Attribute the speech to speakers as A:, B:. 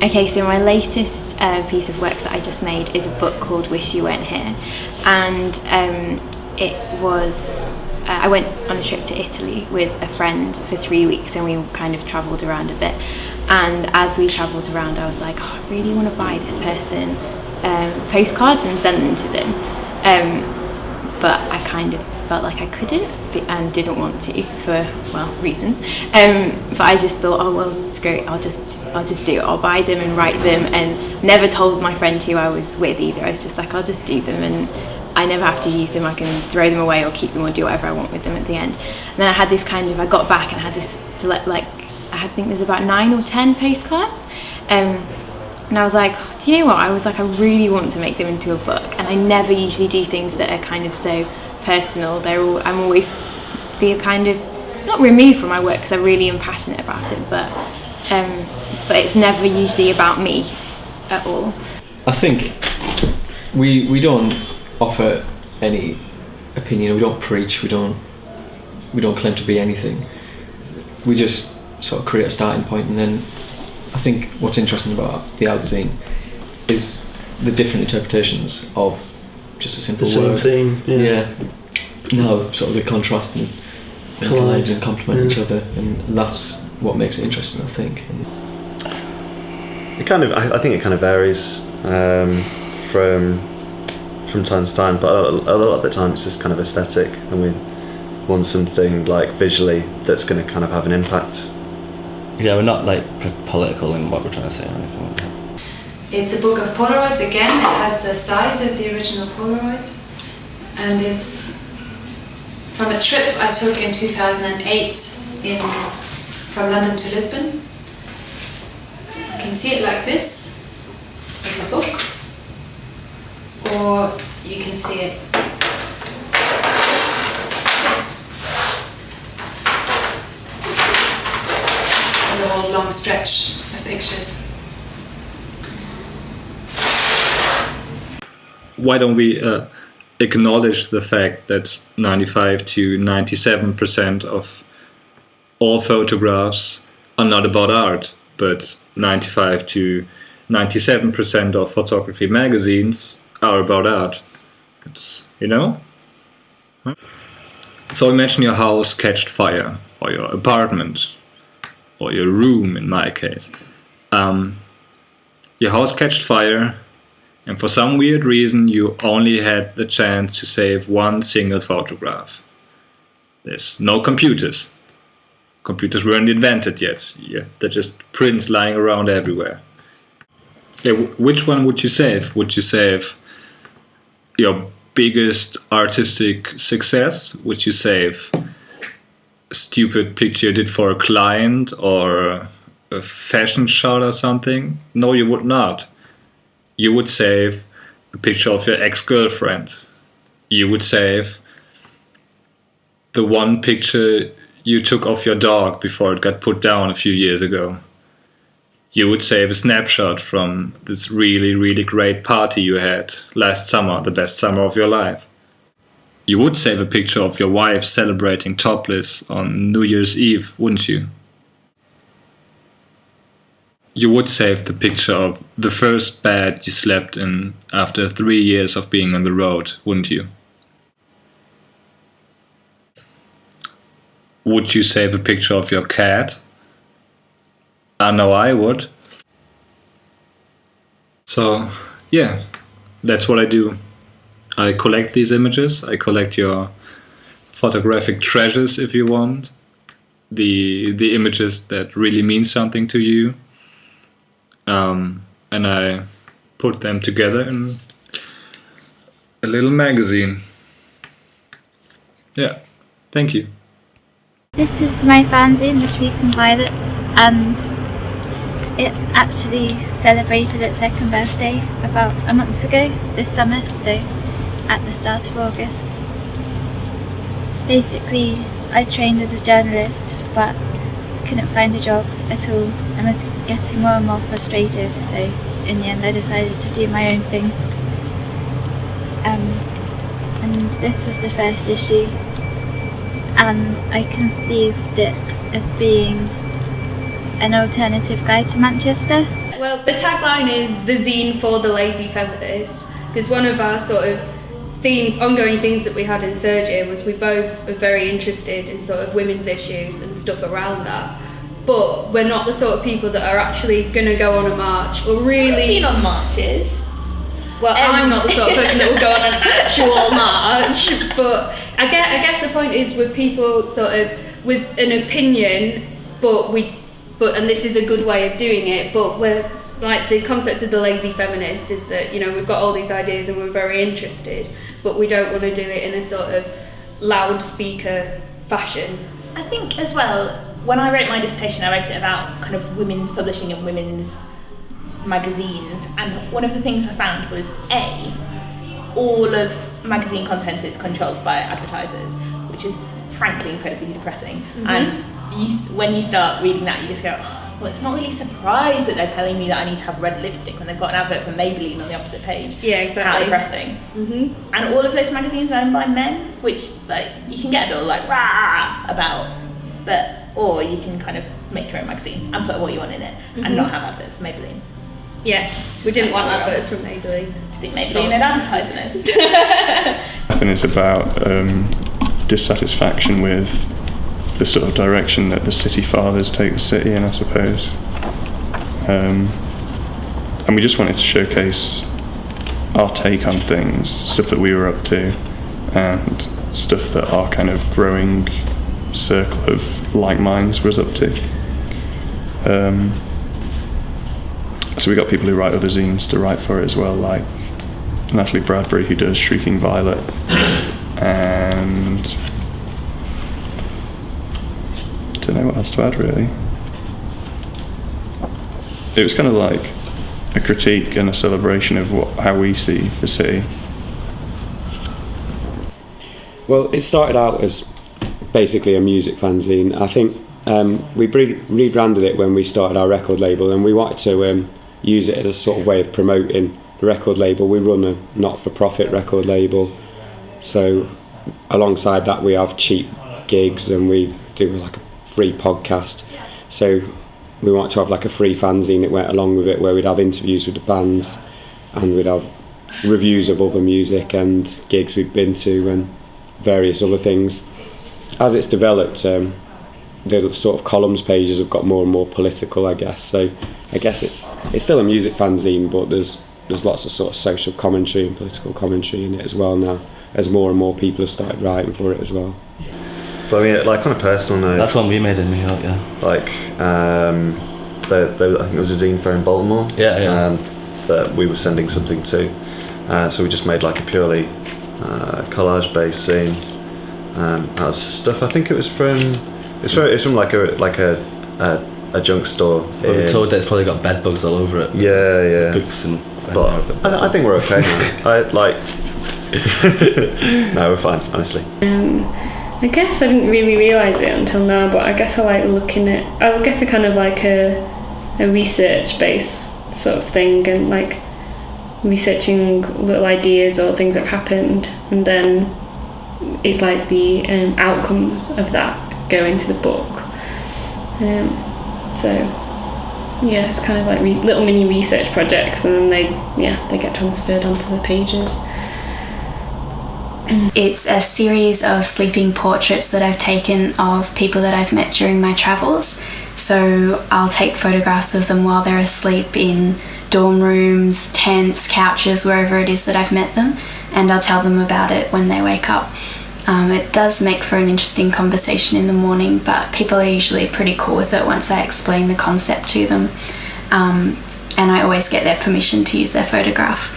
A: Okay, so my latest piece of work that I just made is a book called Wish You Weren't Here, and it was I went on a trip to Italy with a friend for 3 weeks, and we kind of travelled around a bit, and as we travelled around I was like, oh, I really want to buy this person postcards and send them to them, but I kind of felt like I couldn't and didn't want to for, well, reasons, but I just thought, oh well, screw it, I'll just do it. I'll buy them and write them, and never told my friend who I was with either. I was just like, I'll just do them, and I never have to use them. I can throw them away or keep them or do whatever I want with them at the end. And then I had this kind of, I got back and I had this select, like, I think there's about 9 or 10 postcards, and I was like, do you know what, I was like, I really want to make them into a book, and I never usually do things that are kind of so personal. I'm always be kind of not removed from my work because I really am passionate about it, but it's never usually about me at all.
B: I think we don't offer any opinion. We don't preach. We don't claim to be anything. We just sort of create a starting point, and then I think what's interesting about the outzine is the different interpretations of just a simple word.
C: Same thing. Yeah.
B: Now sort of they contrast and collide and complement each other, and that's what makes it interesting, I think.
C: It kind of, I think it kind of varies from time to time, but a lot of the time it's just kind of aesthetic, and we want something like visually that's going to kind of have an impact.
D: Yeah, we're not like political in what we're trying to say or anything like that.
E: It's a book of Polaroids again. It has the size of the original Polaroids, and it's from a trip I took in 2008 from London to Lisbon. You can see it like this as a book, or you can see it like this as a whole long stretch of pictures.
F: Why don't we acknowledge the fact that 95 to 97% of all photographs are not about art, but 95 to 97% of photography magazines are about art. It's, you know? So imagine your house catched fire, or your apartment, or your room in my case. Your house catched fire, and for some weird reason you only had the chance to save one single photograph. There's no computers. Computers weren't invented yet. Yeah, they're just prints lying around everywhere. Yeah, which one would you save? Would you save your biggest artistic success? Would you save a stupid picture you did for a client or a fashion shot or something? No, you would not. You would save a picture of your ex-girlfriend. You would save the one picture you took of your dog before it got put down a few years ago. You would save a snapshot from this really, really great party you had last summer, the best summer of your life. You would save a picture of your wife celebrating topless on New Year's Eve, wouldn't you? You would save the picture of the first bed you slept in after 3 years of being on the road, wouldn't you? Would you save a picture of your cat? I know I would. So, yeah, that's what I do. I collect these images. I collect your photographic treasures, if you want. The images that really mean something to you. And I put them together in a little magazine. Yeah, thank you.
G: This is my fanzine, The Shrieking Violets, and it actually celebrated its 2nd birthday about a month ago this summer, so at the start of August. Basically, I trained as a journalist but couldn't find a job at all and was getting more and more frustrated, so in the end I decided to do my own thing. And this was the first issue, and I conceived it as being an alternative guide to Manchester.
H: Well, the tagline is the zine for the lazy feminist, because one of our sort of ongoing themes that we had in third year was we both are very interested in sort of women's issues and stuff around that. But we're not the sort of people that are actually going to go on a march or really...
I: I've been on marches.
H: Well, I'm not the sort of person that will go on an actual march, but I guess the point is with people sort of with an opinion, and this is a good way of doing it, but we're like the concept of the lazy feminist is that, you know, we've got all these ideas and we're very interested, but we don't want to do it in a sort of loudspeaker fashion.
I: I think as well, when I wrote my dissertation, I wrote it about kind of women's publishing and women's magazines, and one of the things I found was all of magazine content is controlled by advertisers, which is frankly incredibly depressing. And when you start reading that, you just go, well, it's not really surprised that they're telling me that I need to have red lipstick when they've got an advert for Maybelline on the opposite page.
H: Yeah, exactly.
I: How depressing. And all of those magazines are owned by men, which like you can get a bit like rah about, or you can kind of make your own magazine and put what you want in it and not have adverts for Maybelline.
H: Yeah, we didn't want adverts from Maybelline.
I: Do you think Maybelline had advertising it?
J: And it's about dissatisfaction with the sort of direction that the city fathers take the city in, I suppose. And we just wanted to showcase our take on things, stuff that we were up to, and stuff that our kind of growing circle of like minds was up to. So we got people who write other zines to write for it as well, like Natalie Bradbury, who does Shrieking Violet, and I don't know what else to add really. It was kind of like a critique and a celebration of how we see the city.
K: Well, it started out as basically a music fanzine. I think we rebranded it when we started our record label, and we wanted to use it as a sort of way of promoting the record label. We run a not-for-profit record label, so alongside that we have cheap gigs and we do like a free podcast. So we wanted to have like a free fanzine that went along with it, where we'd have interviews with the bands and we'd have reviews of other music and gigs we'd been to and various other things. As it's developed, the sort of columns pages have got more and more political, I guess. So I guess it's still a music fanzine, but there's lots of sort of social commentary and political commentary in it as well now, as more and more people have started writing for it as well.
C: But I mean, like on a personal note,
D: That's one we made in New York, yeah.
C: like I think it was a zine fair in Baltimore.
D: Yeah.
C: That we were sending something to. So we just made like a purely collage-based zine out of stuff. I think it was from. It's from like a junk store.
D: But we're told that it's probably got bed bugs all over it.
C: Yeah.
D: Books and.
C: But I think we're okay now. No, we're fine, honestly.
L: I guess I didn't really realise it until now, but I guess I like looking at. I guess it's kind of like a research-based sort of thing, and like researching little ideas or things that have happened, and then it's like the outcomes of that go into the book. So yeah, it's kind of like little mini research projects, and then they get transferred onto the pages.
A: It's a series of sleeping portraits that I've taken of people that I've met during my travels. So I'll take photographs of them while they're asleep in dorm rooms, tents, couches, wherever it is that I've met them, and I'll tell them about it when they wake up. It does make for an interesting conversation in the morning, but people are usually pretty cool with it once I explain the concept to them. And I always get their permission to use their photograph.